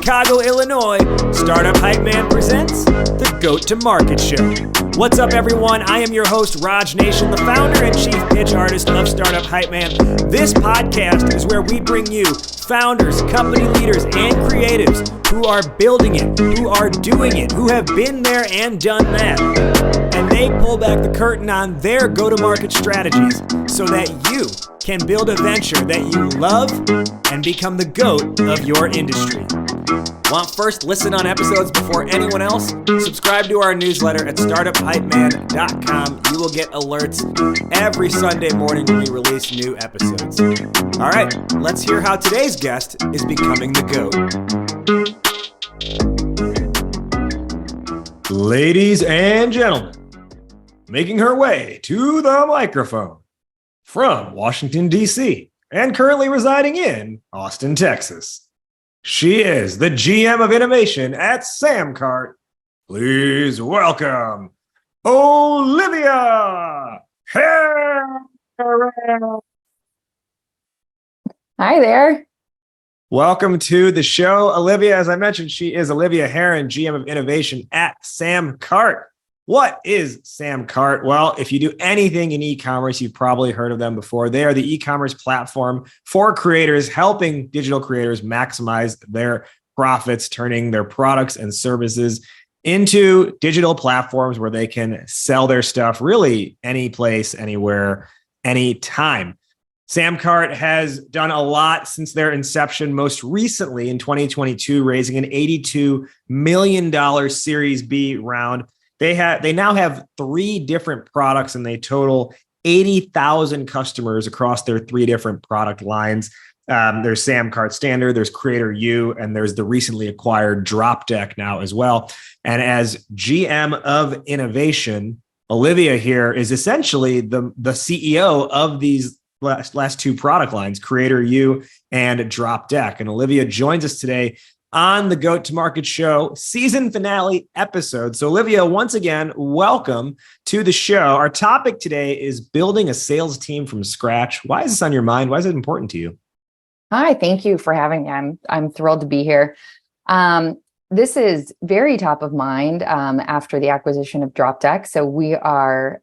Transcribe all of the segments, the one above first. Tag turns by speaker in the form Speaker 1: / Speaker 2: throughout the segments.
Speaker 1: Chicago, Illinois, Startup Hype Man presents the Goat to Market Show. What's up, everyone? I am your host, Raj Nation, the founder and chief pitch artist of Startup Hype Man. This podcast is where we bring you founders, company leaders, and creatives who are building it, who are doing it, who have been there and done that. And they pull back the curtain on their go-to-market strategies so that you can build a venture that you love and become the GOAT of your industry. Want first listen on episodes before anyone else? Subscribe to our newsletter at startuphypeman.com. You will get alerts every Sunday morning when we release new episodes. All right, let's hear how today's guest is becoming the GOAT. Ladies and gentlemen, making her way to the microphone from Washington, D.C., and currently residing in Austin, Texas. She is the GM of innovation at SamCart. Please welcome Olivia Herron.
Speaker 2: Hi there.
Speaker 1: Welcome to the show, Olivia. As I mentioned, she is Olivia Herron, GM of innovation at SamCart. What is SamCart? Well, if you do anything in e-commerce, you've probably heard of them before. They are the e-commerce platform for creators, helping digital creators maximize their profits, turning their products and services into digital platforms where they can sell their stuff really any place, anywhere, anytime. SamCart has done a lot since their inception, most recently in 2022, raising an $82 million Series B round. They now have 3 different products, and they total 80,000 customers across their 3 different product lines. There's SamCart Standard, there's Creator U, and there's the recently acquired Drop Deck now as well. And as GM of innovation, Olivia here is essentially the CEO of these last 2 product lines, Creator U and Drop Deck. And Olivia joins us today on the Goat to Market Show season finale episode. So Olivia, once again, welcome to the show. Our topic today is building a sales team from scratch. Why is this on your mind? Why is it important to you?
Speaker 2: Hi, thank you for having me. I'm thrilled to be here. This is very top of mind after the acquisition of Drop Deck. So we are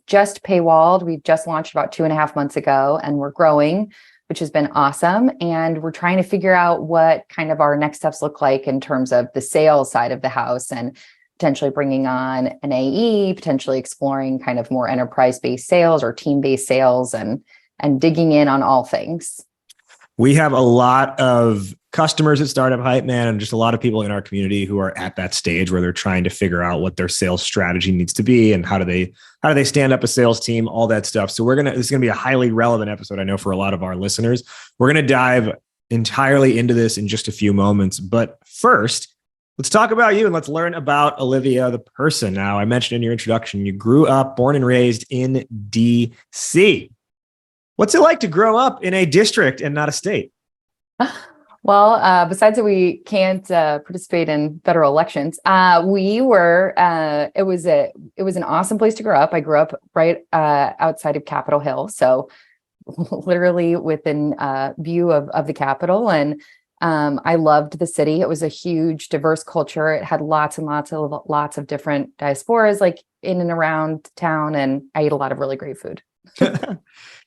Speaker 2: just paywalled. We just launched about 2.5 months ago, and we're growing, which has been awesome. And we're trying to figure out what kind of our next steps look like in terms of the sales side of the house, and potentially bringing on an AE, potentially exploring kind of more enterprise-based sales or team-based sales, and digging in on all things.
Speaker 1: We have a lot of customers at Startup Hype Man and just a lot of people in our community who are at that stage where they're trying to figure out what their sales strategy needs to be and how do they stand up a sales team, all that stuff. So this is going to be a highly relevant episode, I know, for a lot of our listeners. We're going to dive entirely into this in just a few moments. But first, let's talk about you and let's learn about Olivia, the person. Now, I mentioned in your introduction, you grew up, born and raised in DC. What's it like to grow up in a district and not a state?
Speaker 2: Well, besides that we can't participate in federal elections, it was an awesome place to grow up. I grew up right outside of Capitol Hill, so literally within view of the Capitol. And I loved the city. It was a huge, diverse culture. It had lots and lots of different diasporas like in and around town, and I ate a lot of really great food.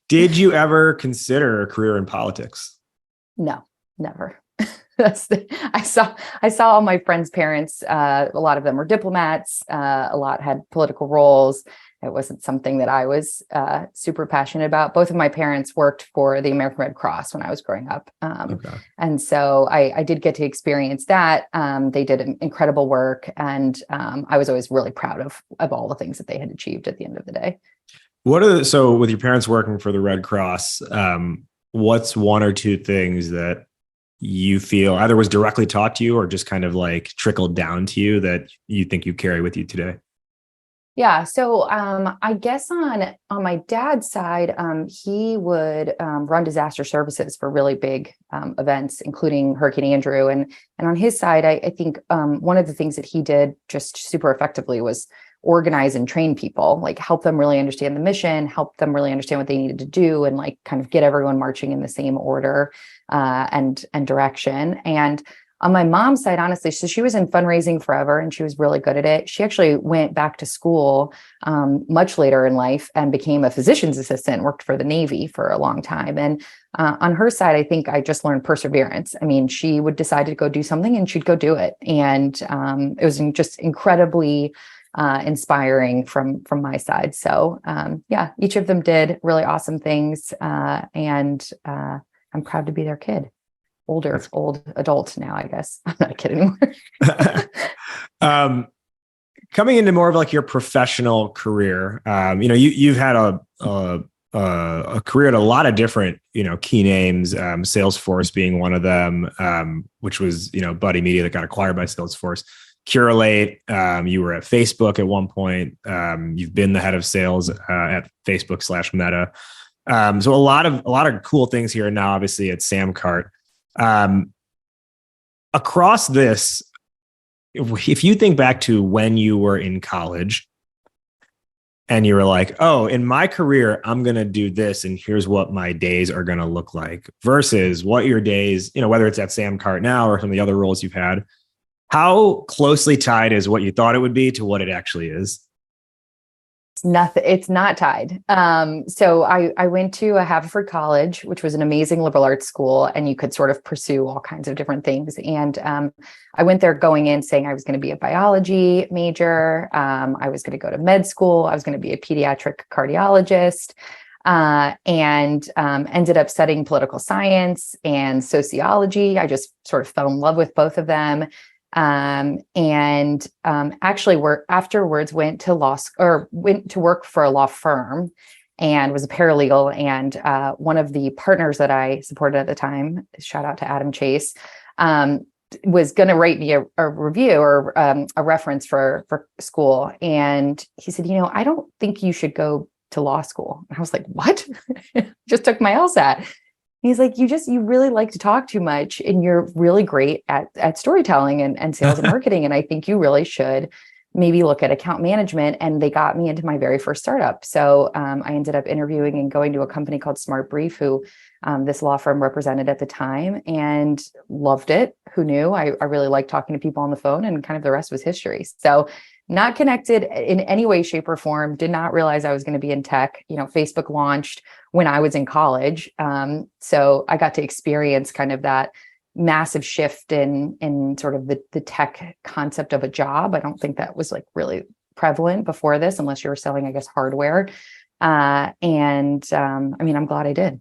Speaker 1: Did you ever consider a career in politics?
Speaker 2: No, never. I saw all my friends' parents. A lot of them were diplomats. A lot had political roles. It wasn't something that I was super passionate about. Both of my parents worked for the American Red Cross when I was growing up.
Speaker 1: Okay.
Speaker 2: And so I did get to experience that. They did incredible work. And I was always really proud of all the things that they had achieved at the end of the day.
Speaker 1: So with your parents working for the Red Cross, what's 1 or 2 things that you feel either was directly taught to you or just kind of like trickled down to you that you think you carry with you today?
Speaker 2: Yeah. So I guess on my dad's side, he would run disaster services for really big events, including Hurricane Andrew. And on his side, I think one of the things that he did just super effectively was organize and train people, like help them really understand the mission, help them really understand what they needed to do, and like kind of get everyone marching in the same order and direction. And On my mom's side, honestly, so she was in fundraising forever and she was really good at it. She actually went back to school much later in life and became a physician's assistant, worked for the Navy for a long time. And on her side, I think I just learned perseverance. I mean, she would decide to go do something and she'd go do it. And it was just incredibly inspiring from my side. So yeah, each of them did really awesome things. And I'm proud to be their kid. Old adult now, I guess. I'm not a kid anymore.
Speaker 1: Coming into more of like your professional career, you've had a career at a lot of different, key names, Salesforce being one of them, which was, Buddy Media that got acquired by Salesforce. Curelate, you were at Facebook at one point. You've been the head of sales at Facebook/Meta. So a lot of cool things here now, obviously at SamCart. Across this, if you think back to when you were in college and you were like, oh, in my career, I'm going to do this and here's what my days are going to look like versus what your days, whether it's at SamCart now or some of the other roles you've had, how closely tied is what you thought it would be to what it actually is?
Speaker 2: It's not tied. So I went to a Haverford College, which was an amazing liberal arts school, and you could sort of pursue all kinds of different things. And I went there going in saying I was going to be a biology major. I was going to go to med school. I was going to be a pediatric cardiologist, and ended up studying political science and sociology. I just sort of fell in love with both of them. Actually afterwards went to work for a law firm and was a paralegal. And one of the partners that I supported at the time, shout out to Adam Chase, was going to write me a review or a reference for school. And he said, I don't think you should go to law school. And I was like, what? Just took my LSAT. He's like, you really like to talk too much and you're really great at storytelling and sales and marketing. And I think you really should maybe look at account management. And they got me into my very first startup. So I ended up interviewing and going to a company called Smart Brief, who this law firm represented at the time, and loved it. Who knew? I really liked talking to people on the phone, and kind of the rest was history. So not connected in any way, shape, or form. Did not realize I was going to be in tech. Facebook launched when I was in college. So I got to experience kind of that massive shift in sort of the tech concept of a job. I don't think that was like really prevalent before this, unless you were selling, I guess, hardware. I'm glad I did.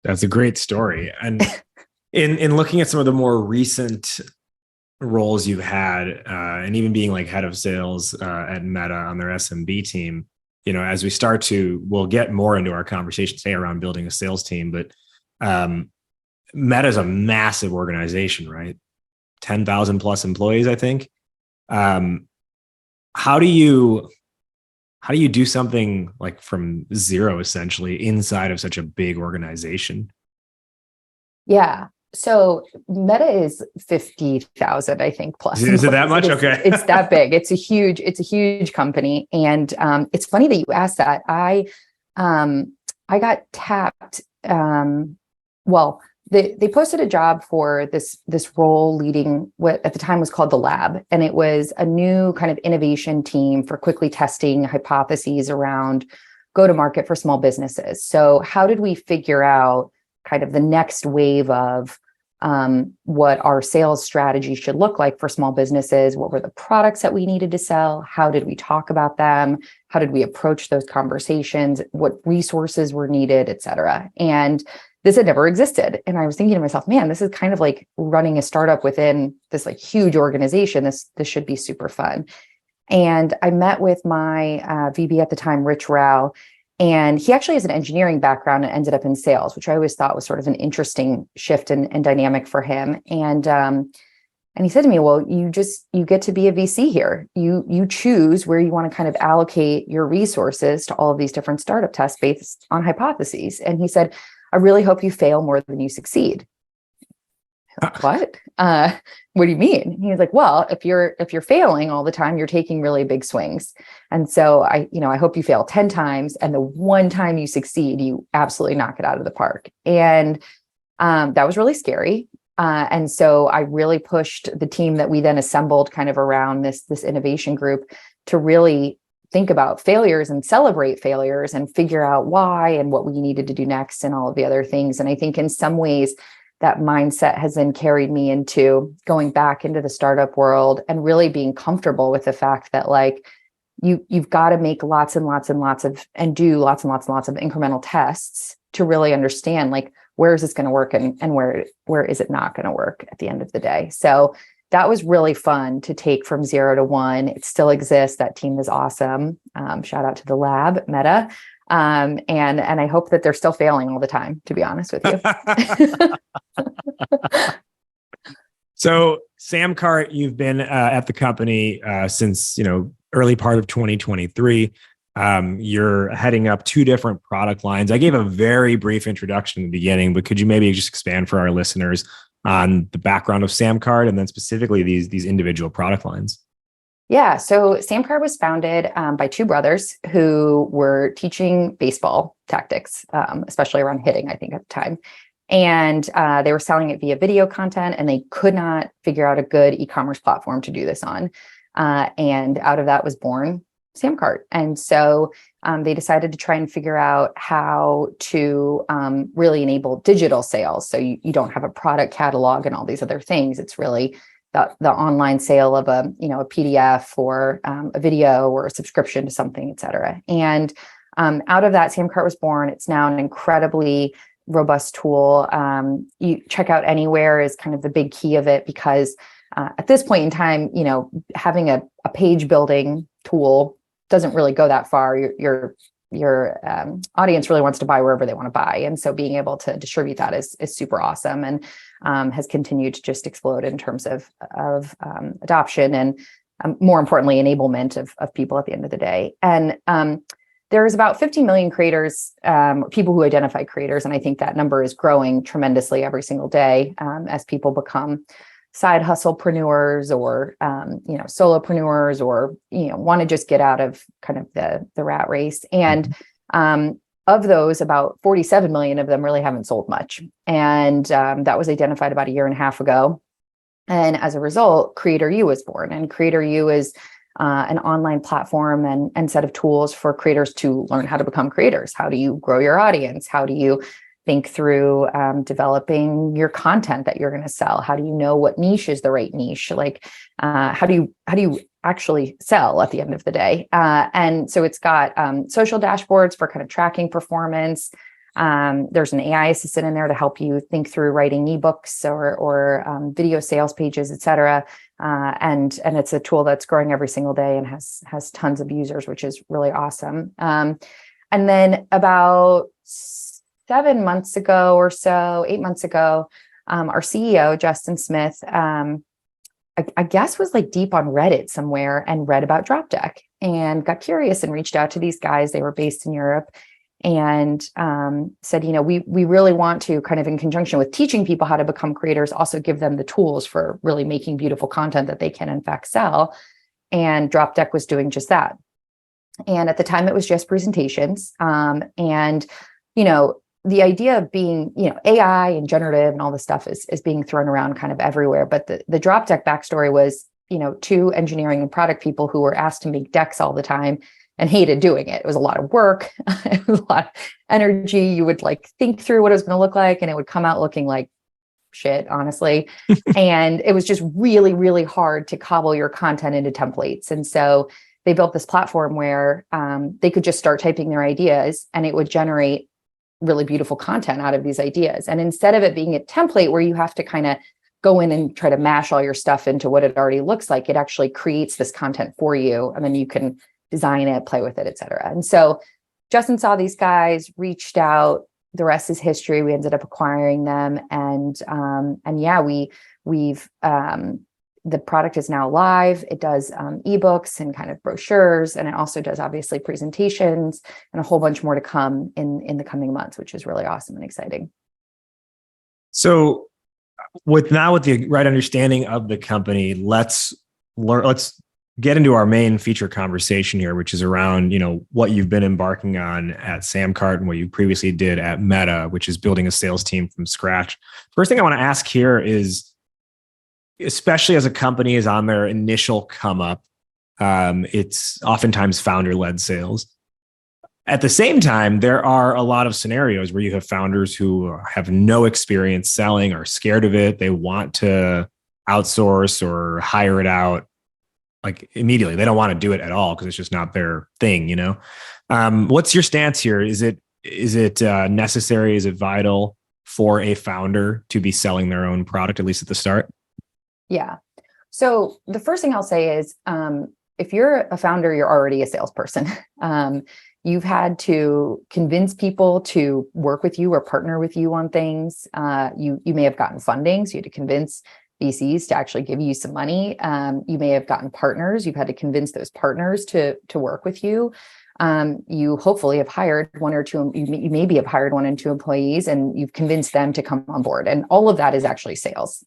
Speaker 1: That's a great story. And in looking at some of the more recent roles you've had, and even being like head of sales at Meta on their SMB team, as we'll get more into our conversation today around building a sales team, but Meta is a massive organization, right? 10,000 plus employees, I think. How do you do something like from zero, essentially, inside of such a big organization?
Speaker 2: Yeah. So Meta is 50,000, I think, plus.
Speaker 1: Is it that much? Okay.
Speaker 2: It's that big. It's a huge company. And it's funny that you asked that. I got tapped. They posted a job for this role leading what at the time was called the lab. And it was a new kind of innovation team for quickly testing hypotheses around go-to-market for small businesses. So how did we figure out kind of the next wave of what our sales strategy should look like for small businesses? What were the products that we needed to sell? How did we talk about them? How did we approach those conversations? What resources were needed, et cetera? And this had never existed. And I was thinking to myself, man, this is kind of like running a startup within this like huge organization. This should be super fun. And I met with my VP at the time, Rich Rao, and he actually has an engineering background and ended up in sales, which I always thought was sort of an interesting shift and dynamic for him. And he said to me, well, you get to be a VC here. You choose where you want to kind of allocate your resources to all of these different startup tests based on hypotheses. And he said, I really hope you fail more than you succeed. Like, what? What do you mean? And he was like, well, if you're failing all the time, you're taking really big swings. And so I hope you fail 10 times. And the one time you succeed, you absolutely knock it out of the park. And that was really scary. And so I really pushed the team that we then assembled kind of around this innovation group to really think about failures and celebrate failures and figure out why and what we needed to do next and all of the other things. And I think in some ways that mindset has then carried me into going back into the startup world and really being comfortable with the fact that like you've got to make lots and lots and lots of and do lots and lots and lots of incremental tests to really understand like where is this going to work and where is it not going to work at the end of the day. So that was really fun to take from 0 to 1. It still exists. That team is awesome. Shout out to the lab, Meta. And I hope that they're still failing all the time, to be honest with you.
Speaker 1: So SamCart, you've been at the company since, early part of 2023. You're heading up 2 different product lines. I gave a very brief introduction in the beginning, but could you maybe just expand for our listeners on the background of SamCart and then specifically these individual product lines?
Speaker 2: Yeah. So SamCart was founded by 2 brothers who were teaching baseball tactics, especially around hitting, I think at the time. And they were selling it via video content, and they could not figure out a good e-commerce platform to do this on. And out of that was born SamCart. And so they decided to try and figure out how to really enable digital sales. So you don't have a product catalog and all these other things. It's really the online sale of a PDF or a video or a subscription to something, et cetera. And out of that, SamCart was born. It's now an incredibly robust tool. You check out anywhere is kind of the big key of it, because at this point in time, having a page building tool doesn't really go that far. Your audience really wants to buy wherever they want to buy. And so being able to distribute that is super awesome and has continued to just explode in terms of adoption and more importantly, enablement of people at the end of the day. And there's about 50 million creators, people who identify creators. And I think that number is growing tremendously every single day as people become side hustlepreneurs or, solopreneurs or, want to just get out of kind of the rat race. And of those, about 47 million of them really haven't sold much. And that was identified about 1.5 years ago. And as a result, Creator U was born. And Creator U is an online platform and set of tools for creators to learn how to become creators. How do you grow your audience? How do you think through developing your content that you're going to sell? How do you know what niche is the right niche? Like, how do you actually sell at the end of the day? And so it's got social dashboards for kind of tracking performance. There's an AI assistant in there to help you think through writing ebooks or video sales pages, et cetera. And it's a tool that's growing every single day and has tons of users, which is really awesome. And then about 7 months ago or so, 8 months ago, our CEO, Justin Smith, I guess was like deep on Reddit somewhere and read about DropDeck and got curious and reached out to these guys. They were based in Europe and said, we really want to kind of in conjunction with teaching people how to become creators, also give them the tools for really making beautiful content that they can in fact sell. And DropDeck was doing just that. And at the time it was just presentations. The idea of being, AI and generative and all this stuff is being thrown around kind of everywhere. But the DropDeck backstory was, 2 engineering and product people who were asked to make decks all the time and hated doing it. It was a lot of work. It was a lot of energy. You would think through what it was going to look like, and it would come out looking like shit, honestly. And it was just really, really hard to cobble your content into templates. And so they built this platform where they could just start typing their ideas and it would generate really beautiful content out of these ideas. And instead of it being a template where you have to kind of go in and try to mash all your stuff into what it already looks like, it actually creates this content for you. And then you can design it, play with it, et cetera. And so Justin saw these guys, reached out. The rest is history. We ended up acquiring them. And we've the product is now live. It does ebooks and kind of brochures, and it also does obviously presentations and a whole bunch more to come in the coming months, which is really awesome and exciting.
Speaker 1: So with the right understanding of the company, let's get into our main feature conversation here, which is around, what you've been embarking on at SamCart and what you previously did at Meta, which is building a sales team from scratch. First thing I want to ask here is, especially as a company is on their initial come up, it's oftentimes founder-led sales. At the same time, there are a lot of scenarios where you have founders who have no experience selling, are scared of it. They want to outsource or hire it out like immediately. They don't want to do it at all because it's just not their thing, What's your stance here? Is it necessary? Is it vital for a founder to be selling their own product, at least at the start?
Speaker 2: Yeah. So the first thing I'll say is, if you're a founder, you're already a salesperson. You've had to convince people to work with you or partner with you on things. You may have gotten funding, so you had to convince VCs to actually give you some money. You may have gotten partners. You've had to convince those partners to work with you. You hopefully have hired one or two, you maybe have hired 1 and 2 employees, and you've convinced them to come on board. And all of that is actually sales.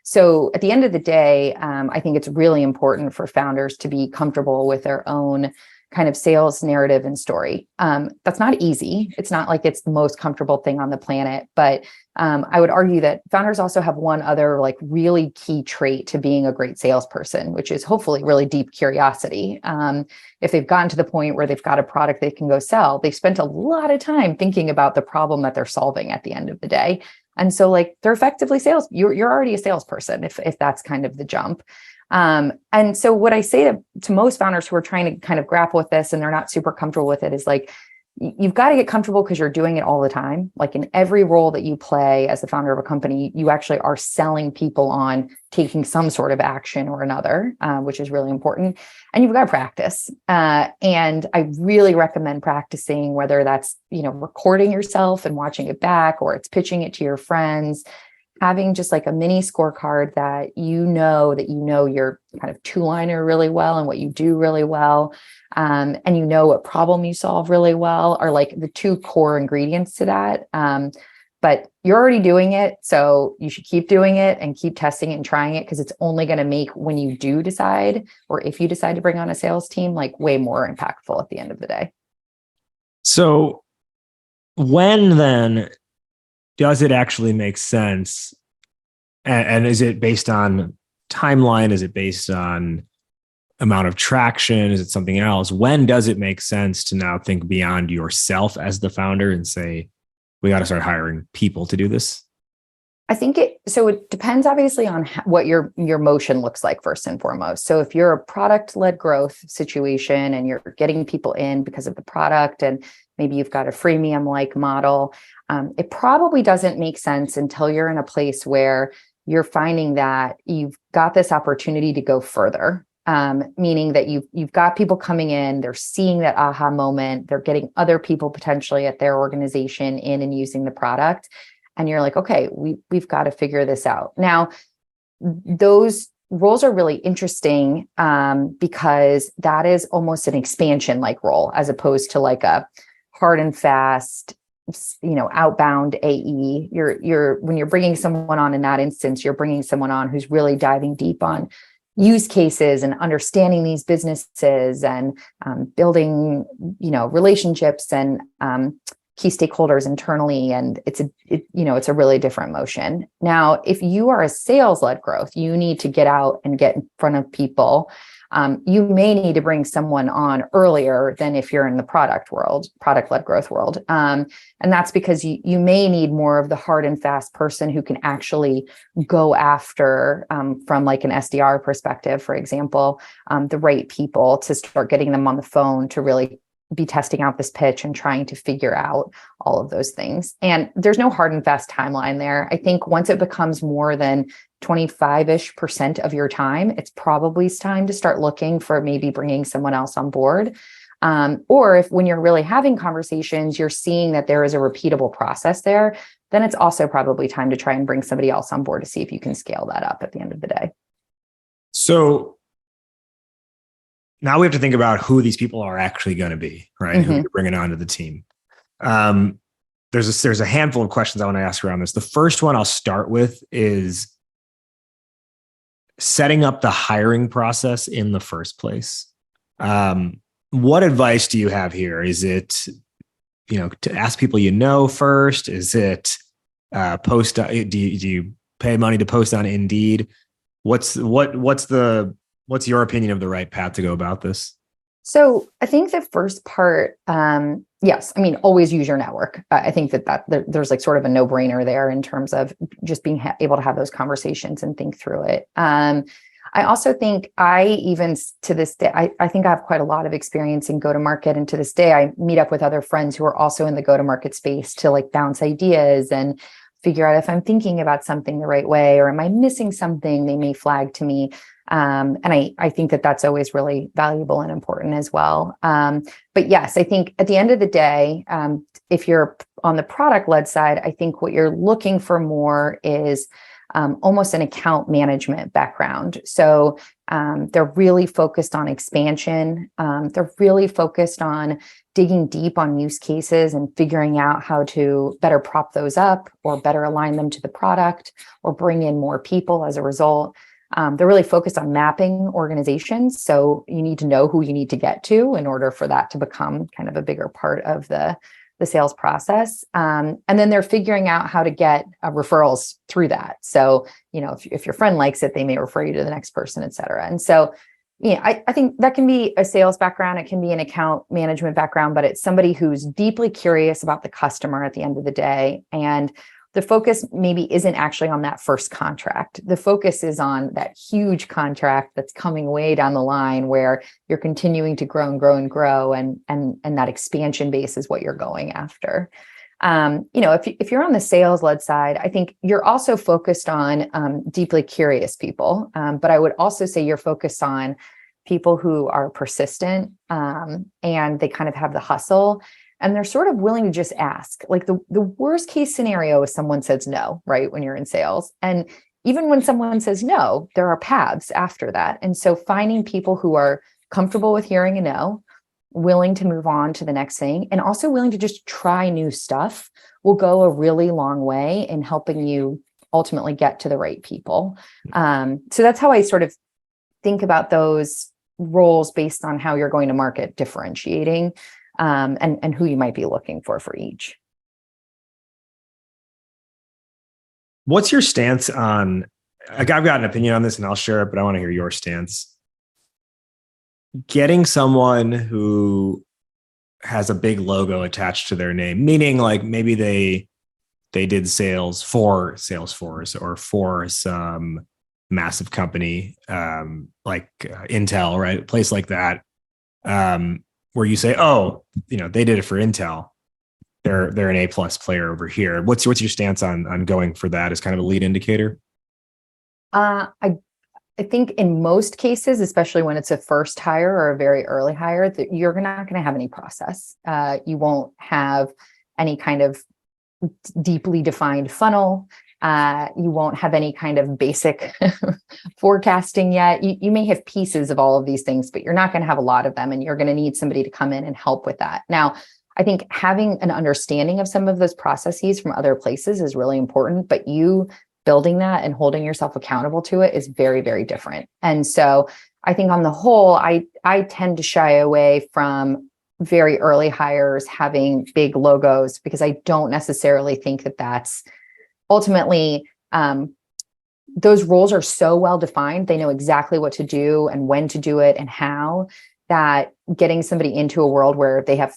Speaker 2: So at the end of the day, I think it's really important for founders to be comfortable with their own kind of sales narrative and story. That's not easy. It's not like it's the most comfortable thing on the planet, but I would argue that founders also have one other like really key trait to being a great salesperson, which is hopefully really deep curiosity. If they've gotten to the point where they've got a product they can go sell, they've spent a lot of time thinking about the problem that they're solving at the end of the day. And so like they're effectively you're already a salesperson if that's kind of the jump. And so what I say to most founders who are trying to kind of grapple with this and they're not super comfortable with it is like, you've got to get comfortable because you're doing it all the time. Like in every role that you play as the founder of a company, you actually are selling people on taking some sort of action or another, which is really important. And you've got to practice. And I really recommend practicing, whether that's, recording yourself and watching it back, or it's pitching it to your friends, having just like a mini scorecard that you know your kind of 2-liner really well and what you do really well. And what problem you solve really well are like the 2 core ingredients to that. But you're already doing it. So you should keep doing it and keep testing it and trying it, because it's only going to make, when you do decide, or if you decide to bring on a sales team, like way more impactful at the end of the day.
Speaker 1: So when then does it actually make sense? And is it based on timeline? Is it based on amount of traction? Is it something else? When does it make sense to now think beyond yourself as the founder and say, we got to start hiring people to do this?
Speaker 2: I think it depends obviously on what your motion looks like first and foremost. So if you're a product-led growth situation and you're getting people in because of the product, and maybe you've got a freemium-like model, it probably doesn't make sense until you're in a place where you're finding that you've got this opportunity to go further. Meaning that you've got people coming in, they're seeing that aha moment, they're getting other people potentially at their organization in and using the product. And you're like, okay, we've got to figure this out. Now, those roles are really interesting because that is almost an expansion like role, as opposed to like a hard and fast, outbound AE. When you're bringing someone on in that instance, you're bringing someone on who's really diving deep on use cases and understanding these businesses and building, relationships and key stakeholders internally. And it's a really different motion. Now, if you are a sales-led growth, you need to get out and get in front of people. You may need to bring someone on earlier than if you're in the product-led growth world. And that's because you may need more of the hard and fast person who can actually go after, from like an SDR perspective, for example, the right people to start getting them on the phone to really be testing out this pitch and trying to figure out all of those things. And there's no hard and fast timeline there. I think once it becomes more than 25% of your time, it's probably time to start looking for maybe bringing someone else on board. Or if when you're really having conversations, you're seeing that there is a repeatable process there, then it's also probably time to try and bring somebody else on board to see if you can scale that up at the end of the day.
Speaker 1: So now we have to think about who these people are actually going to be, right? Mm-hmm. Who you're bringing onto the team. There's a handful of questions I want to ask around this. The first one I'll start with is, setting up the hiring process in the first place. What advice do you have here? Is it, to ask people first? Is it post? Do you pay money to post on Indeed? What's your opinion of the right path to go about this?
Speaker 2: So I think the first part, yes, I mean, always use your network. I think that there's like sort of a no-brainer there in terms of just being able to have those conversations and think through it. I also think even to this day, I think I have quite a lot of experience in go-to-market. And to this day, I meet up with other friends who are also in the go-to-market space to like bounce ideas and figure out if I'm thinking about something the right way, or am I missing something they may flag to me. And I think that that's always really valuable and important as well. But yes, I think at the end of the day, if you're on the product-led side, I think what you're looking for more is almost an account management background. So they're really focused on expansion. They're really focused on digging deep on use cases and figuring out how to better prop those up or better align them to the product or bring in more people as a result. They're really focused on mapping organizations. So you need to know who you need to get to in order for that to become kind of a bigger part of the sales process. And then they're figuring out how to get referrals through that. So, if your friend likes it, they may refer you to the next person, et cetera. And so, I think that can be a sales background. It can be an account management background, but it's somebody who's deeply curious about the customer at the end of the day. And the focus maybe isn't actually on that first contract. The focus is on that huge contract that's coming way down the line where you're continuing to grow and grow and grow. And that expansion base is what you're going after. If you're on the sales-led side, I think you're also focused on deeply curious people. But I would also say you're focused on people who are persistent and they kind of have the hustle. And they're sort of willing to just ask. Like the worst case scenario is someone says no, right? When you're in sales. And even when someone says no, there are paths after that. And so finding people who are comfortable with hearing a no, willing to move on to the next thing, and also willing to just try new stuff will go a really long way in helping you ultimately get to the right people. So that's how I sort of think about those roles based on how you're going to market, differentiating and who you might be looking for each.
Speaker 1: What's your stance on, I've got an opinion on this and I'll share it, but I want to hear your stance. Getting someone who has a big logo attached to their name, meaning like maybe they did sales for Salesforce or for some massive company like Intel, right? A place like that. Where you say, they did it for Intel. They're an A+ player over here. What's your stance on going for that as kind of a lead indicator?
Speaker 2: I think in most cases, especially when it's a first hire or a very early hire, that you're not going to have any process. You won't have any kind of deeply defined funnel. You won't have any kind of basic forecasting yet. You may have pieces of all of these things, but you're not going to have a lot of them. And you're going to need somebody to come in and help with that. Now, I think having an understanding of some of those processes from other places is really important, but you building that and holding yourself accountable to it is very, very different. And so I think on the whole, I tend to shy away from very early hires having big logos because I don't necessarily think that that's ultimately, those roles are so well defined. They know exactly what to do and when to do it and how, that getting somebody into a world where they have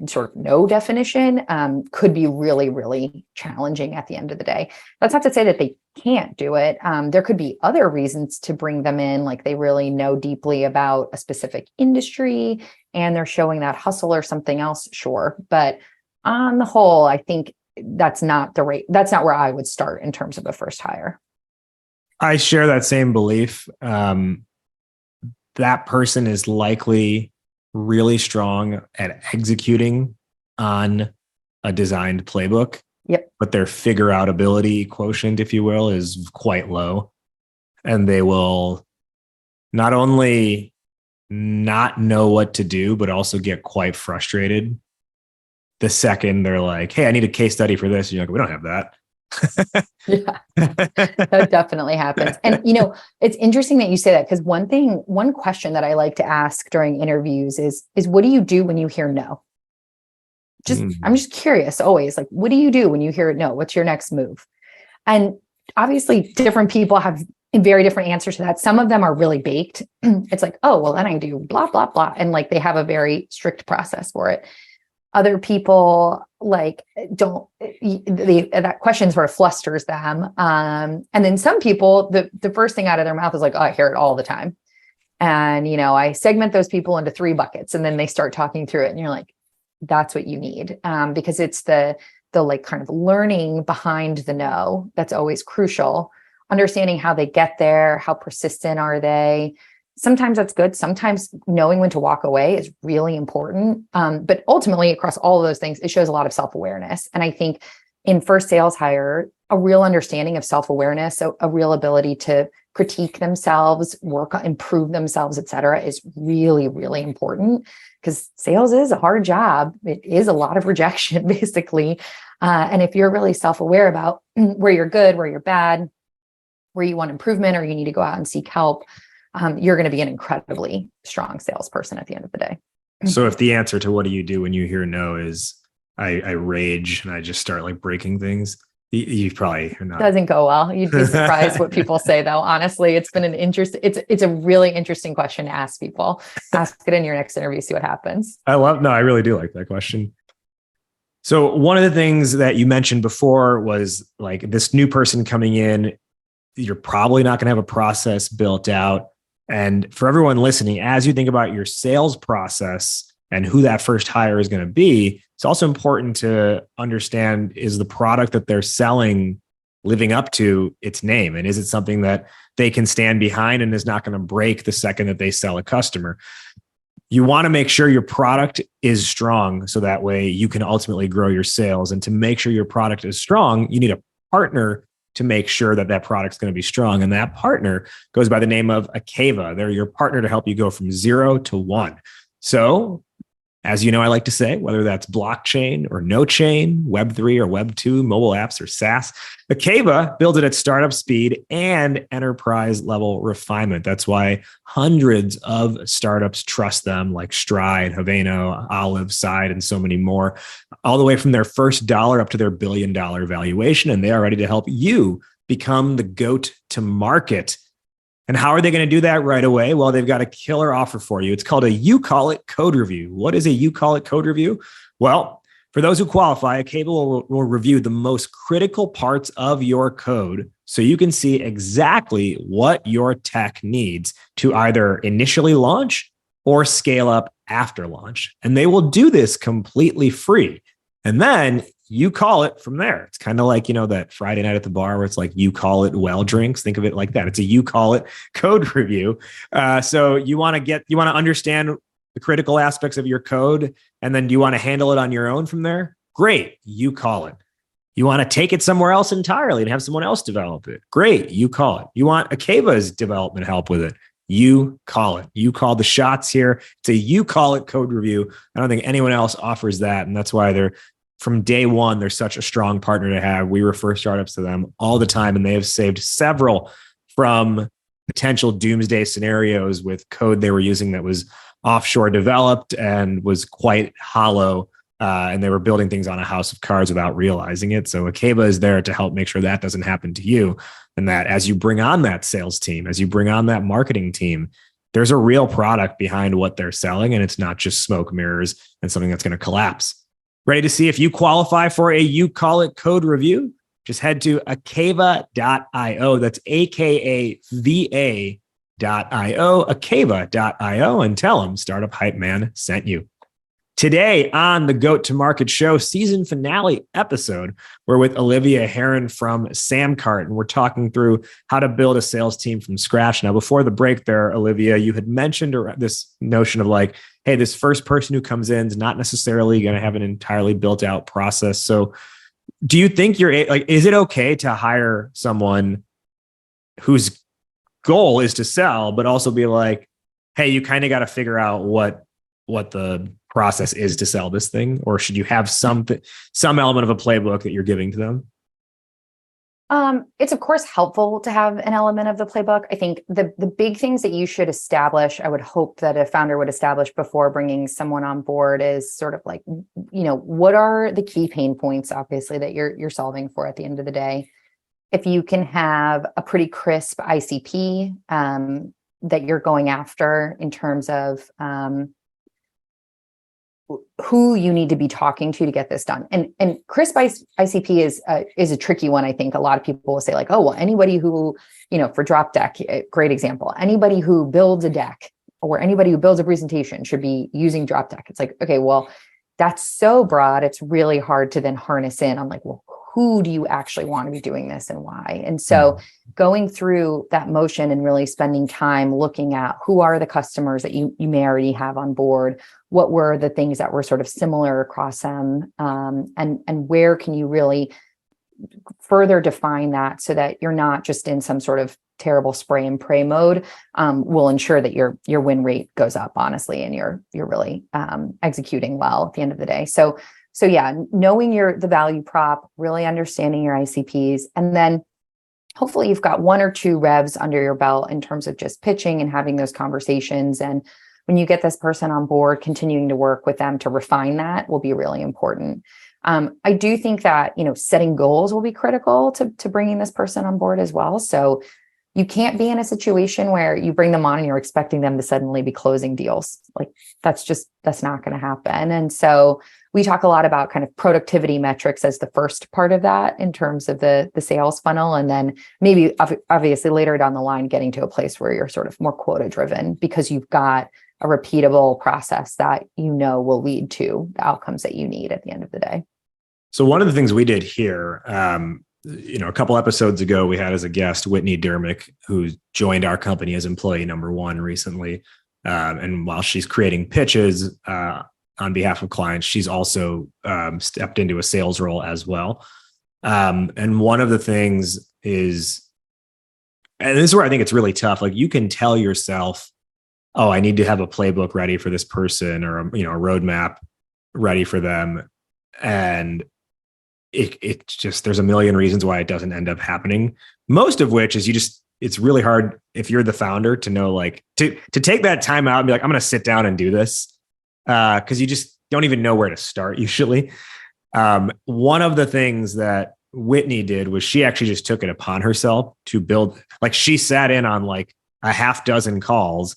Speaker 2: sort of no definition could be really, really challenging at the end of the day. That's not to say that they can't do it. There could be other reasons to bring them in, like they really know deeply about a specific industry and they're showing that hustle or something else, sure. But on the whole, I think that's not where I would start in terms of a first hire.
Speaker 1: I share that same belief. That person is likely really strong at executing on a designed playbook.
Speaker 2: Yep.
Speaker 1: But their figure out ability quotient, if you will, is quite low. And they will not only not know what to do, but also get quite frustrated the second they're like, hey, I need a case study for this. And you're like, we don't have that.
Speaker 2: Yeah, that definitely happens. And, it's interesting that you say that, because one question that I like to ask during interviews is what do you do when you hear no? I'm just curious always, like, what do you do when you hear no? What's your next move? And obviously different people have very different answers to that. Some of them are really baked. It's like, oh, well, then I do blah, blah, blah. And like, they have a very strict process for it. Other people like that question sort of flusters them. And then some people, the first thing out of their mouth is like, oh, I hear it all the time. And, I segment those people into 3 buckets, and then they start talking through it. And you're like, that's what you need. Because it's the like kind of learning behind the no that's always crucial. Understanding how they get there, how persistent are they? Sometimes that's good. Sometimes knowing when to walk away is really important. But ultimately, across all of those things, it shows a lot of self-awareness. And I think in first sales hire, a real understanding of self-awareness, so a real ability to critique themselves, improve themselves, et cetera, is really, really important, because sales is a hard job. It is a lot of rejection, basically. And if you're really self-aware about where you're good, where you're bad, where you want improvement, or you need to go out and seek help, you're going to be an incredibly strong salesperson at the end of the day.
Speaker 1: So if the answer to what do you do when you hear no is I rage and I just start like breaking things, you probably are not.
Speaker 2: Doesn't go well. You'd be surprised what people say, though. Honestly, it's been it's a really interesting question to ask people. Ask it in your next interview, see what happens.
Speaker 1: I really do like that question. So one of the things that you mentioned before was like this new person coming in, you're probably not going to have a process built out. And for everyone listening, as you think about your sales process and who that first hire is going to be, it's also important to understand, is the product that they're selling living up to its name? And is it something that they can stand behind and is not going to break the second that they sell a customer? You want to make sure your product is strong, so that way you can ultimately grow your sales. And to make sure your product is strong, you need a partner to make sure that product's going to be strong. And that partner goes by the name of Akava. They're your partner to help you go from 0 to 1. So, as you know, I like to say, whether that's blockchain or no chain, Web3 or Web2, mobile apps or SaaS, Akava builds it at startup speed and enterprise level refinement. That's why hundreds of startups trust them, like Stride, Haveno, Olive, Side, and so many more, all the way from their first dollar up to their $1 billion valuation. And they are ready to help you become the GOAT to market. And how are they going to do that right away? Well, they've got a killer offer for you. It's called a You Call It code review. What is a You Call It code review? Well, for those who qualify, Akava will review the most critical parts of your code so you can see exactly what your tech needs to either initially launch or scale up after launch. And they will do this completely free. And then you call it from there. It's kind of like, that Friday night at the bar where it's like, you call it well drinks. Think of it like that. It's a You Call It code review. So you want to understand the critical aspects of your code. And then do you want to handle it on your own from there? Great. You call it. You want to take it somewhere else entirely and have someone else develop it? Great. You call it. You want Akava's development help with it? You call it. You call the shots here. It's a You Call It code review. I don't think anyone else offers that. And that's why from day one, they're such a strong partner to have. We refer startups to them all the time, and they have saved several from potential doomsday scenarios with code they were using that was offshore developed and was quite hollow. And they were building things on a house of cards without realizing it. So Akava is there to help make sure that doesn't happen to you. And that as you bring on that sales team, as you bring on that marketing team, there's a real product behind what they're selling. And it's not just smoke mirrors and something that's going to collapse. Ready to see if you qualify for a You Call It code review? Just head to akava.io. That's akava.io, akava.io, and tell them Startup Hype Man sent you. Today on the Goat to Market Show season finale episode, we're with Olivia Herron from SamCart, and we're talking through how to build a sales team from scratch. Now, before the break there, Olivia, you had mentioned this notion of like, hey, this first person who comes in is not necessarily going to have an entirely built out process. So do you think is it okay to hire someone whose goal is to sell, but also be like, hey, you kind of got to figure out what the process is to sell this thing? Or should you have some element of a playbook that you're giving to them?
Speaker 2: It's of course helpful to have an element of the playbook. I think the big things that you should establish, I would hope that a founder would establish before bringing someone on board, is sort of like, what are the key pain points, obviously, that you're solving for at the end of the day. If you can have a pretty crisp ICP that you're going after in terms of who you need to be talking to get this done. And crisp ICP is a tricky one. I think a lot of people will say like, oh, well, anybody who, for drop deck, great example, anybody who builds a deck or anybody who builds a presentation should be using drop deck. It's like, okay, well, that's so broad. It's really hard to then harness in on like, well, who do you actually want to be doing this and why? And so going through that motion and really spending time looking at who are the customers that you may already have on board, what were the things that were sort of similar across them, and where can you really further define that so that you're not just in some sort of terrible spray and pray mode, will ensure that your win rate goes up, honestly, and you're really executing well at the end of the day. So yeah, knowing the value prop, really understanding your ICPs, and then hopefully you've got one or two revs under your belt in terms of just pitching and having those conversations. And when you get this person on board, continuing to work with them to refine that will be really important. I do think that, setting goals will be critical to bringing this person on board as well. So you can't be in a situation where you bring them on and you're expecting them to suddenly be closing deals. Like that's not going to happen. And so we talk a lot about kind of productivity metrics as the first part of that in terms of the sales funnel. And then maybe obviously later down the line, getting to a place where you're sort of more quota driven because you've got a repeatable process that will lead to the outcomes that you need at the end of the day.
Speaker 1: So one of the things we did here, a couple episodes ago, we had as a guest Whitney Dermick, who joined our company as employee number 1 recently. And while she's creating pitches on behalf of clients, she's also stepped into a sales role as well. And one of the things is, and this is where I think it's really tough. Like you can tell yourself, oh, I need to have a playbook ready for this person, or a roadmap ready for them. And it just, there's a million reasons why it doesn't end up happening. Most of which is it's really hard if you're the founder to know, like to take that time out and be like, I'm going to sit down and do this. Cause you just don't even know where to start usually. One of the things that Whitney did was she actually just took it upon herself to build, like she sat in on like a half dozen calls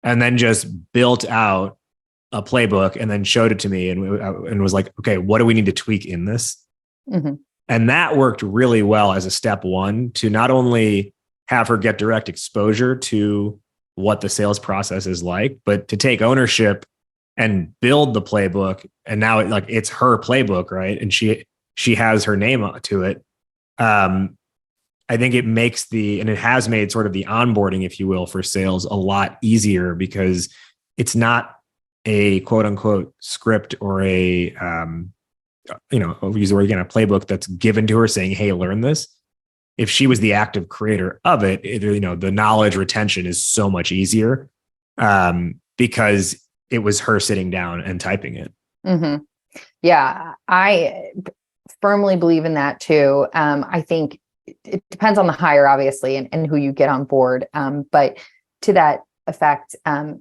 Speaker 1: and then just built out a playbook and then showed it to me and was like, okay, what do we need to tweak in this? Mm-hmm. And that worked really well as a step one to not only have her get direct exposure to what the sales process is like, but to take ownership and build the playbook. And now it's her playbook, right? And she has her name to it. I think it makes and it has made sort of the onboarding, if you will, for sales a lot easier because it's not a quote unquote script or I'll use the word again, a playbook that's given to her saying, hey, learn this. If she was the active creator of it, the knowledge retention is so much easier because it was her sitting down and typing it. Mm-hmm.
Speaker 2: Yeah, I firmly believe in that too. I think it depends on the hire, obviously, and who you get on board. But to that effect, the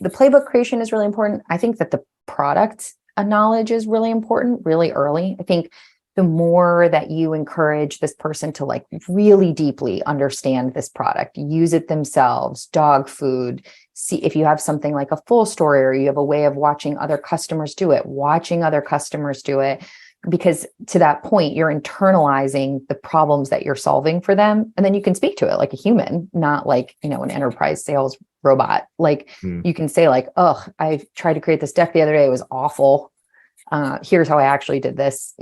Speaker 2: playbook creation is really important. I think that the product knowledge is really important really early. I think the more that you encourage this person to like really deeply understand this product, use it themselves, dog food, see if you have something like a full story or you have a way of watching other customers do it, because to that point, you're internalizing the problems that you're solving for them. And then you can speak to it like a human, not like, an enterprise sales robot. Like you can say like, oh, I tried to create this deck the other day. It was awful. Here's how I actually did this,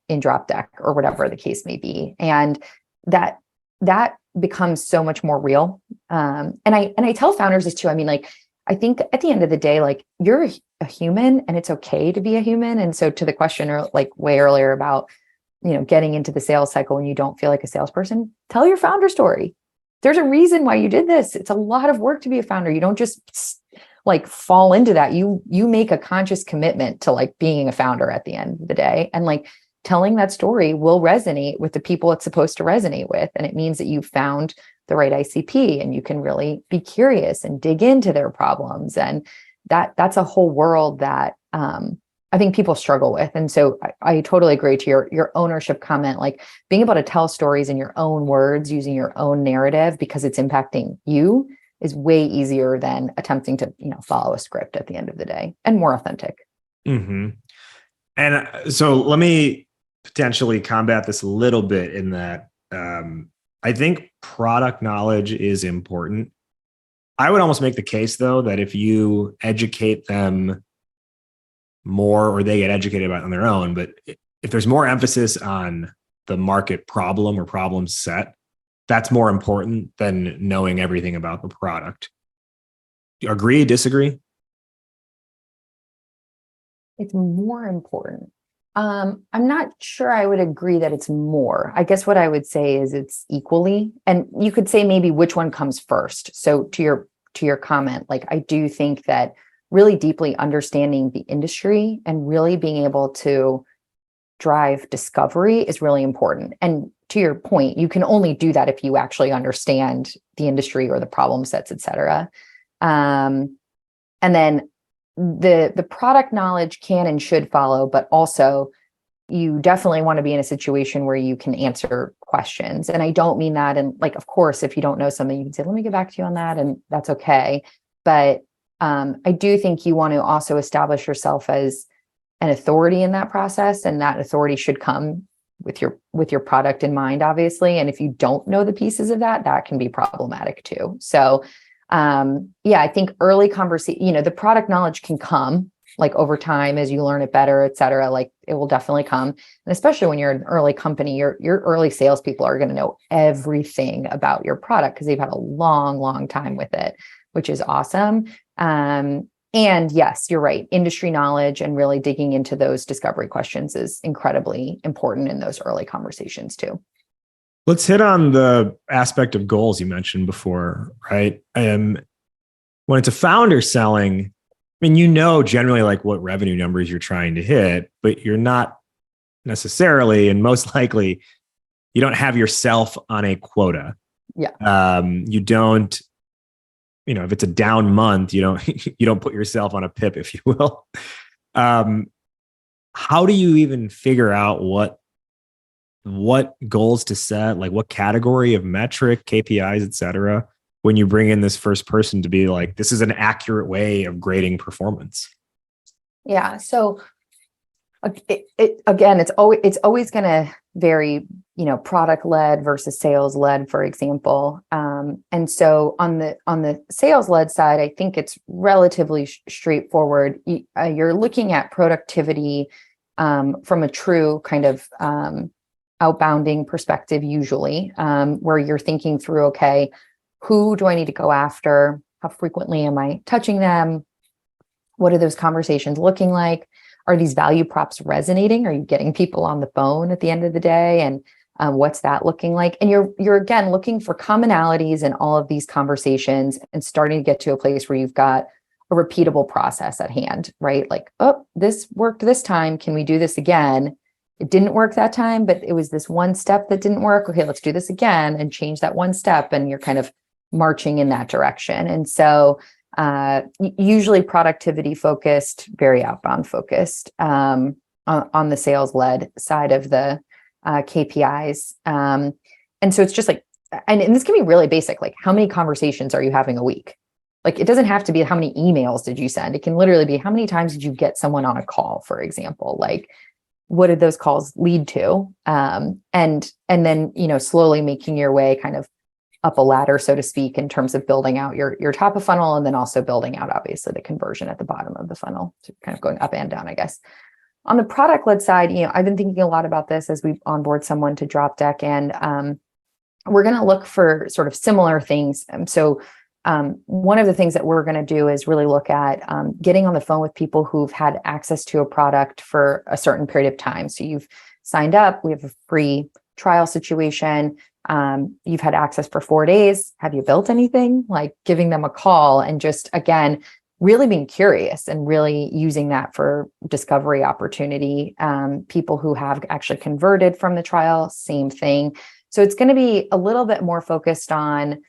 Speaker 2: in drop deck or whatever the case may be. And that becomes so much more real. And I tell founders this too. I mean, like, I think at the end of the day, like you're a human and it's okay to be a human. And so to the question or like way earlier about, getting into the sales cycle when you don't feel like a salesperson, tell your founder story. There's a reason why you did this. It's a lot of work to be a founder. You don't just like fall into that. You make a conscious commitment to like being a founder at the end of the day. And like, telling that story will resonate with the people it's supposed to resonate with. And it means that you've found the right ICP and you can really be curious and dig into their problems. And that's a whole world that I think people struggle with. And so I totally agree to your ownership comment, like being able to tell stories in your own words, using your own narrative because it's impacting you is way easier than attempting to, follow a script at the end of the day, and more authentic.
Speaker 1: Mm-hmm. And so let me potentially combat this a little bit in that I think product knowledge is important. I would almost make the case, though, that if you educate them more or they get educated about it on their own, but if there's more emphasis on the market problem or problem set, that's more important than knowing everything about the product. Agree, disagree?
Speaker 2: It's more important. I'm not sure I would agree that it's more. I guess what I would say is it's equally, and you could say maybe which one comes first. So to your comment, like I do think that really deeply understanding the industry and really being able to drive discovery is really important. And to your point, you can only do that if you actually understand the industry or the problem sets, et cetera. And then the product knowledge can and should follow, but also you definitely want to be in a situation where you can answer questions. And I don't mean that. And like, of course, if you don't know something, you can say, let me get back to you on that. And that's okay. But I do think you want to also establish yourself as an authority in that process. And that authority should come with your product in mind, obviously. And if you don't know the pieces of that, that can be problematic too. So I think early conversation, the product knowledge can come like over time as you learn it better, et cetera, like it will definitely come. And especially when you're an early company, your early salespeople are going to know everything about your product because they've had a long, long time with it, which is awesome. And yes, you're right. Industry knowledge and really digging into those discovery questions is incredibly important in those early conversations too.
Speaker 1: Let's hit on the aspect of goals you mentioned before, right? When it's a founder selling, I mean, generally like what revenue numbers you're trying to hit, but you're not necessarily, and most likely, you don't have yourself on a quota.
Speaker 2: Yeah.
Speaker 1: You don't, if it's a down month, you don't put yourself on a pip, if you will. How do you even figure out what goals to set, like what category of metric, KPIs, et cetera, when you bring in this first person to be like, this is an accurate way of grading performance? Yeah.
Speaker 2: So again, it's always going to vary, product led versus sales led, for example. And so on the sales led side, I think it's relatively straightforward. You're looking at productivity from a true kind of outbounding perspective, usually, where you're thinking through, okay, who do I need to go after? How frequently am I touching them? What are those conversations looking like? Are these value props resonating? Are you getting people on the phone at the end of the day? And what's that looking like? And you're again looking for commonalities in all of these conversations and starting to get to a place where you've got a repeatable process at hand, right? Like, oh, this worked this time. Can we do this again? It didn't work that time, but it was this one step that didn't work. Okay, let's do this again and change that one step. And you're kind of marching in that direction. And so usually productivity focused, very outbound focused on the sales led side of the KPIs. And so it's just like, and this can be really basic, like how many conversations are you having a week? Like it doesn't have to be how many emails did you send? It can literally be how many times did you get someone on a call, for example, like what did those calls lead to? And then, slowly making your way kind of up a ladder, so to speak, in terms of building out your top of funnel, and then also building out obviously the conversion at the bottom of the funnel. So kind of going up and down, I guess. On the product led side, I've been thinking a lot about this as we onboard someone to Drop Deck, and we're going to look for sort of similar things. So one of the things that we're going to do is really look at getting on the phone with people who've had access to a product for a certain period of time. So you've signed up, we have a free trial situation. You've had access for 4 days. Have you built anything? Like giving them a call and just, again, really being curious and really using that for discovery opportunity. People who have actually converted from the trial, same thing. So it's going to be a little bit more focused on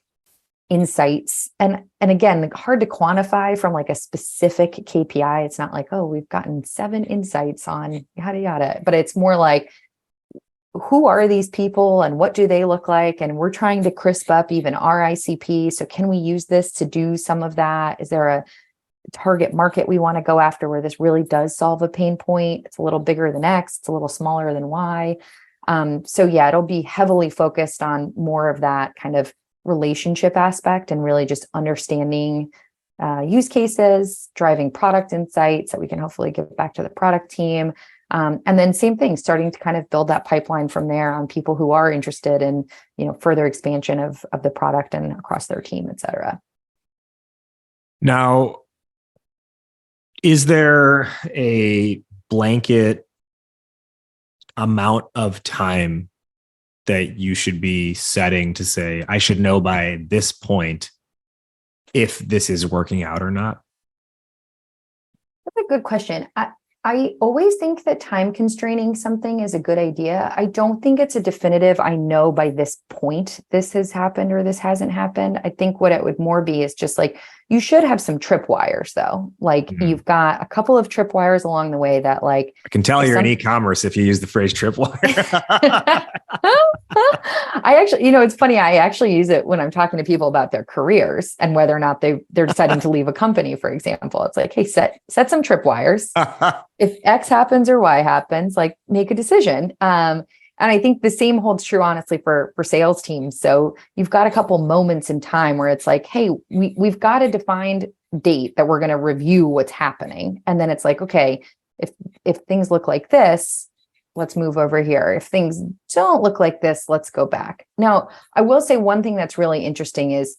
Speaker 2: insights. And again, hard to quantify from like a specific KPI. It's not like, oh, we've gotten 7 insights on yada, yada, but it's more like, who are these people and what do they look like? And we're trying to crisp up even our ICP. So can we use this to do some of that? Is there a target market we want to go after where this really does solve a pain point? It's a little bigger than X, it's a little smaller than Y. So yeah, it'll be heavily focused on more of that kind of relationship aspect and really just understanding use cases, driving product insights that we can hopefully give back to the product team. And then same thing, starting to kind of build that pipeline from there on people who are interested in, further expansion of the product and across their team, et cetera.
Speaker 1: Now, is there a blanket amount of time that you should be setting to say, I should know by this point if this is working out or not?
Speaker 2: That's a good question. I always think that time constraining something is a good idea. I don't think it's a definitive, I know by this point this has happened or this hasn't happened. I think what it would more be is just like, you should have some tripwires though. Like you've got a couple of tripwires along the way that like.
Speaker 1: I can tell you're in e-commerce if you use the phrase tripwire.
Speaker 2: I actually, it's funny. I actually use it when I'm talking to people about their careers and whether or not they're deciding to leave a company, for example. It's like, hey, set some tripwires. If X happens or Y happens, like make a decision. And I think the same holds true, honestly, for sales teams. So you've got a couple moments in time where it's like, hey, we've got a defined date that we're going to review what's happening. And then it's like, okay, if things look like this, let's move over here. If things don't look like this, let's go back. Now, I will say one thing that's really interesting is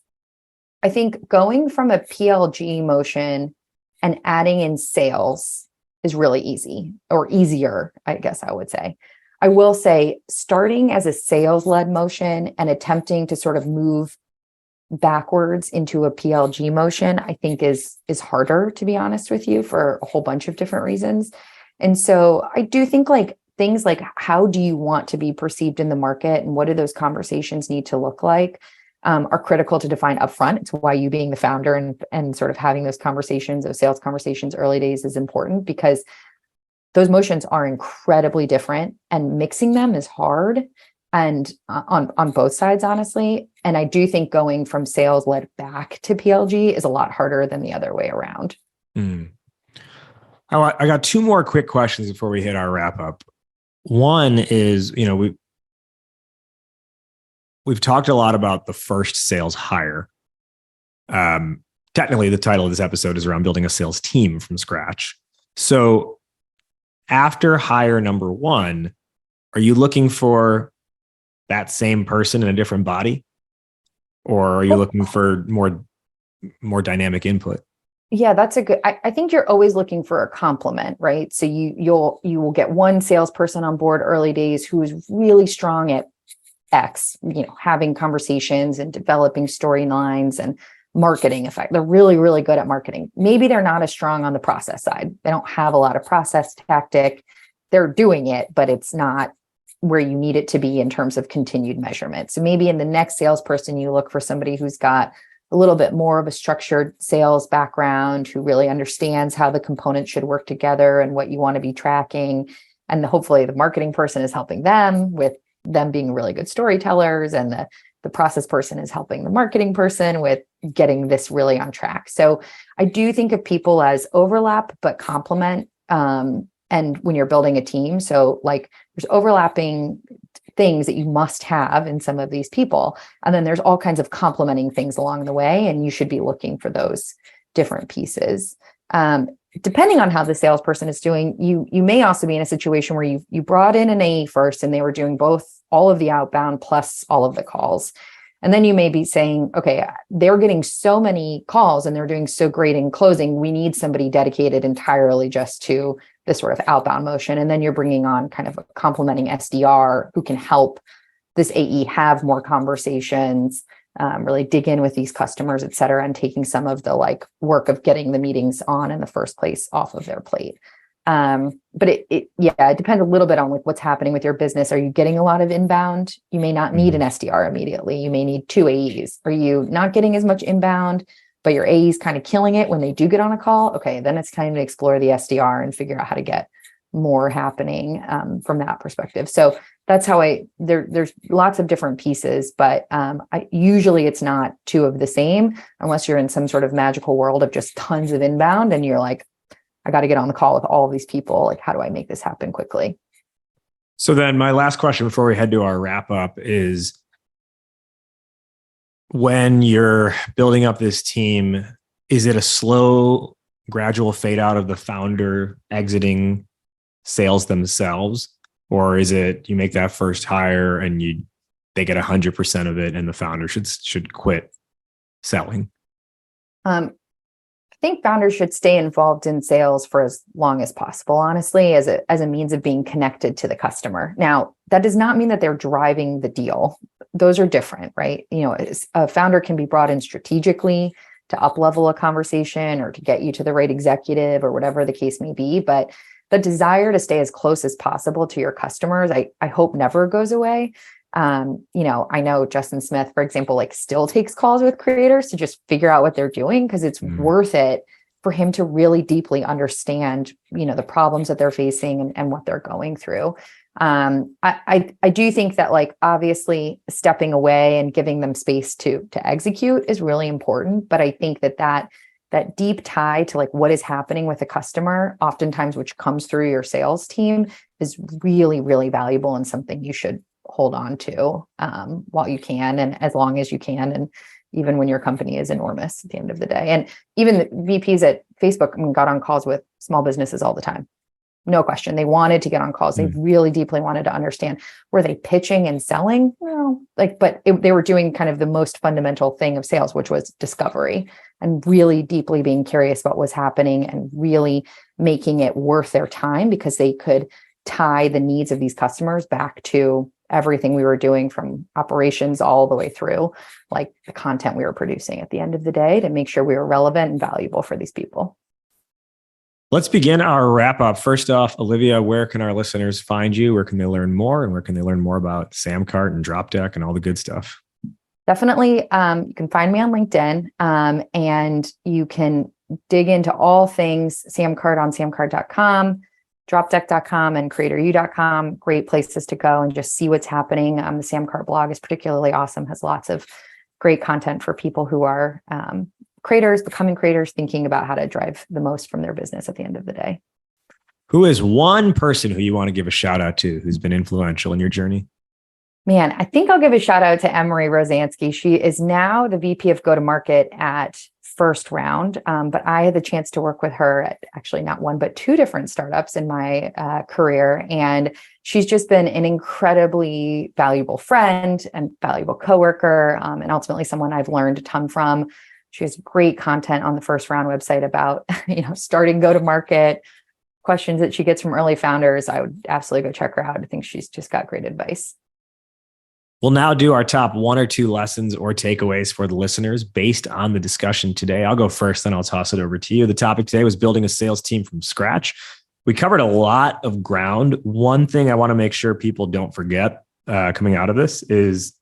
Speaker 2: I think going from a PLG motion and adding in sales is really easy, or easier, I guess I would say. I will say starting as a sales-led motion and attempting to sort of move backwards into a PLG motion, I think is harder, to be honest with you, for a whole bunch of different reasons. And so I do think like things like, how do you want to be perceived in the market and what do those conversations need to look like, are critical to define upfront. It's why you being the founder and sort of having those conversations, those sales conversations early days is important, because those motions are incredibly different and mixing them is hard, and on both sides, honestly. And I do think going from sales led back to PLG is a lot harder than the other way around.
Speaker 1: I got 2 more quick questions before we hit our wrap up. One is, we've talked a lot about the first sales hire. Technically, the title of this episode is around building a sales team from scratch. So after hire number 1, are you looking for that same person in a different body? Or are you looking for more dynamic input?
Speaker 2: Yeah, that's a good, I think you're always looking for a complement, right? So you will get one salesperson on board early days who is really strong at X, having conversations and developing storylines and marketing effect. They're really, really good at marketing. Maybe they're not as strong on the process side. They don't have a lot of process tactic. They're doing it, but it's not where you need it to be in terms of continued measurement. So maybe in the next salesperson, you look for somebody who's got a little bit more of a structured sales background, who really understands how the components should work together and what you want to be tracking. And hopefully the marketing person is helping them with them being really good storytellers, and the process person is helping the marketing person with getting this really on track. So I do think of people as overlap, but complement. And when you're building a team, so like there's overlapping things that you must have in some of these people. And then there's all kinds of complementing things along the way. And you should be looking for those different pieces. Depending on how the salesperson is doing, you may also be in a situation where you brought in an AE first and they were doing all of the outbound plus all of the calls. And then you may be saying, okay, they're getting so many calls and they're doing so great in closing. We need somebody dedicated entirely just to this sort of outbound motion. And then you're bringing on kind of a complementing SDR who can help this AE have more conversations really dig in with these customers, et cetera, and taking some of the like work of getting the meetings on in the first place off of their plate. But it depends a little bit on like what's happening with your business. Are you getting a lot of inbound? You may not need an SDR immediately. You may need 2 AEs. Are you not getting as much inbound, but your AEs kind of killing it when they do get on a call? Okay, then it's time to explore the SDR and figure out how to get more happening from that perspective. So that's how there's lots of different pieces, but usually it's not 2 of the same unless you're in some sort of magical world of just tons of inbound and you're like, I got to get on the call with all of these people. Like, how do I make this happen quickly?
Speaker 1: So then my last question before we head to our wrap up is, when you're building up this team, is it a slow, gradual fade out of the founder exiting sales themselves? Or is it you make that first hire and they get 100% of it and the founder should quit selling?
Speaker 2: I think founders should stay involved in sales for as long as possible, honestly, as a means of being connected to the customer. Now, that does not mean that they're driving the deal. Those are different, right? You know, a founder can be brought in strategically to up-level a conversation or to get you to the right executive or whatever the case may be. But the desire to stay as close as possible to your customers, I hope never goes away. I know Justin Smith, for example, like still takes calls with creators to just figure out what they're doing because it's worth it for him to really deeply understand, the problems that they're facing and what they're going through. I do think that like obviously stepping away and giving them space to execute is really important, but I think that deep tie to like what is happening with the customer, oftentimes which comes through your sales team, is really, really valuable and something you should hold on to while you can and as long as you can, and even when your company is enormous at the end of the day. And even the VPs at Facebook got on calls with small businesses all the time. No question. They wanted to get on calls. They really deeply wanted to understand, were they pitching and selling? No, they were doing kind of the most fundamental thing of sales, which was discovery and really deeply being curious about what was happening and really making it worth their time because they could tie the needs of these customers back to everything we were doing from operations all the way through like the content we were producing at the end of the day to make sure we were relevant and valuable for these people.
Speaker 1: Let's begin our wrap up. First off, Olivia, where can our listeners find you? Where can they learn more? And where can they learn more about SamCart and DropDeck and all the good stuff?
Speaker 2: Definitely. You can find me on LinkedIn and you can dig into all things SamCart on samcart.com, dropdeck.com and creatoru.com. Great places to go and just see what's happening. The SamCart blog is particularly awesome, has lots of great content for people who are creators, becoming creators, thinking about how to drive the most from their business at the end of the day.
Speaker 1: Who is one person who you want to give a shout out to who's been influential in your journey?
Speaker 2: Man, I think I'll give a shout out to Emery Rosansky. She is now the VP of go-to-market at First Round, but I had the chance to work with her at actually not 1, but 2 different startups in my career. And she's just been an incredibly valuable friend and valuable coworker, and ultimately someone I've learned a ton from. She has great content on the First Round website about, starting go-to-market, questions that she gets from early founders. I would absolutely go check her out. I think she's just got great advice.
Speaker 1: We'll now do our top 1 or 2 lessons or takeaways for the listeners based on the discussion today. I'll go first, then I'll toss it over to you. The topic today was building a sales team from scratch. We covered a lot of ground. One thing I want to make sure people don't forget coming out of this is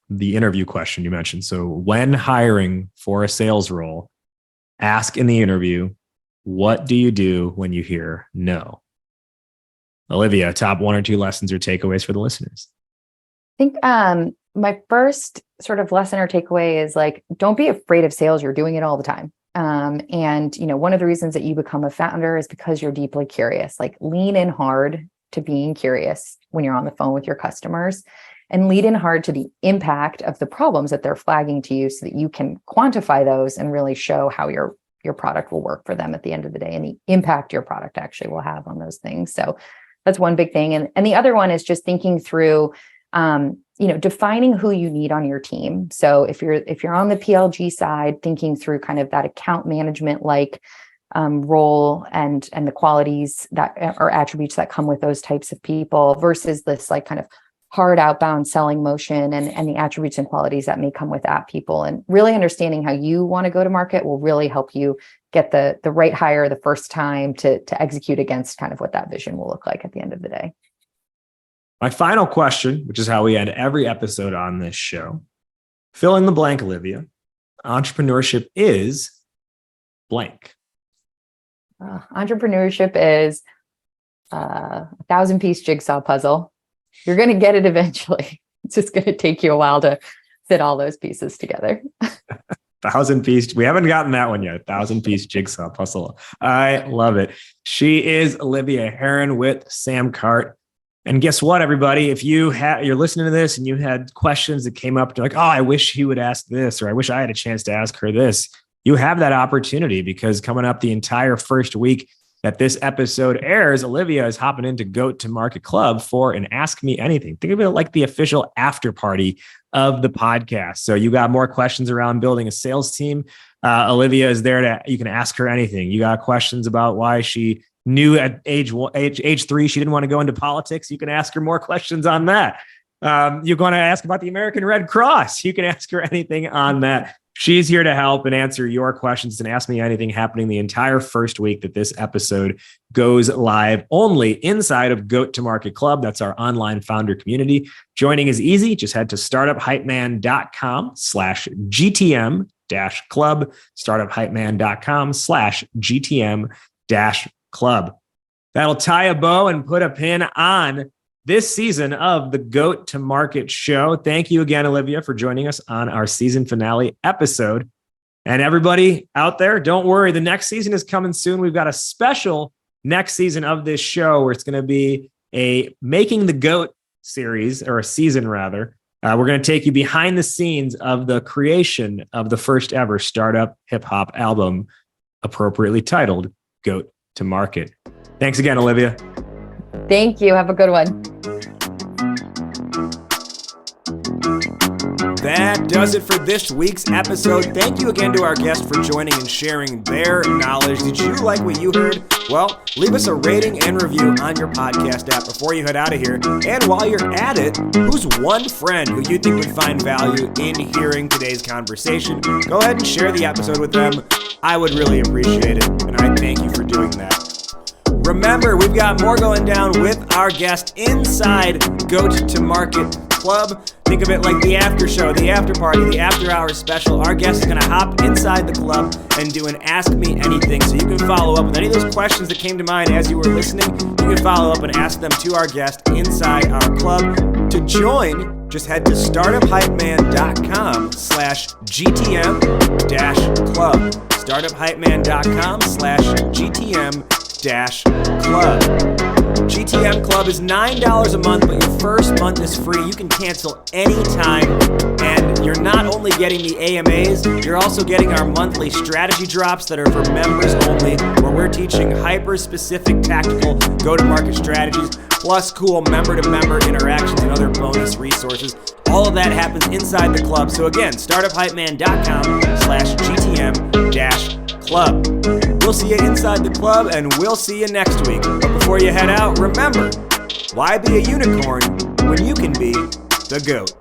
Speaker 1: the interview question you mentioned. So when hiring for a sales role, ask in the interview, what do you do when you hear no? Olivia, top 1 or 2 lessons or takeaways for the listeners.
Speaker 2: I think my first sort of lesson or takeaway is like, don't be afraid of sales. You're doing it all the time. And one of the reasons that you become a founder is because you're deeply curious. Like, lean in hard to being curious when you're on the phone with your customers, and lean in hard to the impact of the problems that they're flagging to you so that you can quantify those and really show how your product will work for them at the end of the day and the impact your product actually will have on those things. So that's one big thing. And the other one is just thinking through defining who you need on your team. So if you're on the PLG side, thinking through kind of that account management role and the qualities that or attributes that come with those types of people versus this like kind of hard outbound selling motion and the attributes and qualities that may come with that, people. And really understanding how you want to go to market will really help you get the right hire the first time to execute against kind of what that vision will look like at the end of the day.
Speaker 1: My final question, which is how we end every episode on this show. Fill in the blank, Olivia. Entrepreneurship is blank.
Speaker 2: Entrepreneurship is a 1,000-piece jigsaw puzzle. You're going to get it eventually. It's just going to take you a while to fit all those pieces together.
Speaker 1: 1,000-piece. We haven't gotten that one yet. 1,000-piece jigsaw puzzle. I love it. She is Olivia Herron with SamCart. And guess what, everybody? If you're listening to this and you had questions that came up, you're like, oh, I wish he would ask this, or I wish I had a chance to ask her this. You have that opportunity, because coming up the entire first week that this episode airs, Olivia is hopping into Goat to Market Club for an Ask Me Anything. Think of it like the official after party of the podcast. So you got more questions around building a sales team. Olivia is there you can ask her anything. You got questions about why she knew at age 3 she didn't want to go into politics. You can ask her more questions on that. You're going to ask about the American Red Cross. You can ask her anything on that. She's here to help and answer your questions and Ask Me Anything, happening the entire first week that this episode goes live, only inside of Goat to Market Club. That's our online founder community. Joining is easy. Just head to startuphypeman.com/GTM-club, startuphypeman.com/GTM-club. That'll tie a bow and put a pin on this season of the Goat to Market show. Thank you again, Olivia, for joining us on our season finale episode. And everybody out there, don't worry. The next season is coming soon. We've got a special next season of this show where it's going to be a Making the Goat series, or a season rather. We're going to take you behind the scenes of the creation of the first ever startup hip hop album, appropriately titled Goat to Market. Thanks again, Olivia.
Speaker 2: Thank you. Have a good one.
Speaker 1: That does it for this week's episode. Thank you again to our guest for joining and sharing their knowledge. Did you like what you heard? Well, leave us a rating and review on your podcast app before you head out of here. And while you're at it, who's one friend who you think would find value in hearing today's conversation? Go ahead and share the episode with them. I would really appreciate it, and I thank you for doing that. Remember, we've got more going down with our guest inside Goat to Market Club. Think of it like the after show, the after party, the after hours special. Our guest is going to hop inside the club and do an Ask Me Anything. So you can follow up with any of those questions that came to mind as you were listening. You can follow up and ask them to our guest inside our club. To join, just head to startuphypeman.com/GTM-club. startuphypeman.com/GTM-club. GTM Club is $9 a month, but your first month is free. You can cancel anytime, and you're not only getting the AMAs, you're also getting our monthly strategy drops that are for members only, where we're teaching hyper-specific tactical go-to-market strategies, plus cool member-to-member interactions and other bonus resources. All of that happens inside the club. So again, startuphypeman.com/GTM-club. We'll see you inside the club, and we'll see you next week. But before you head out, remember, why be a unicorn when you can be the GOAT?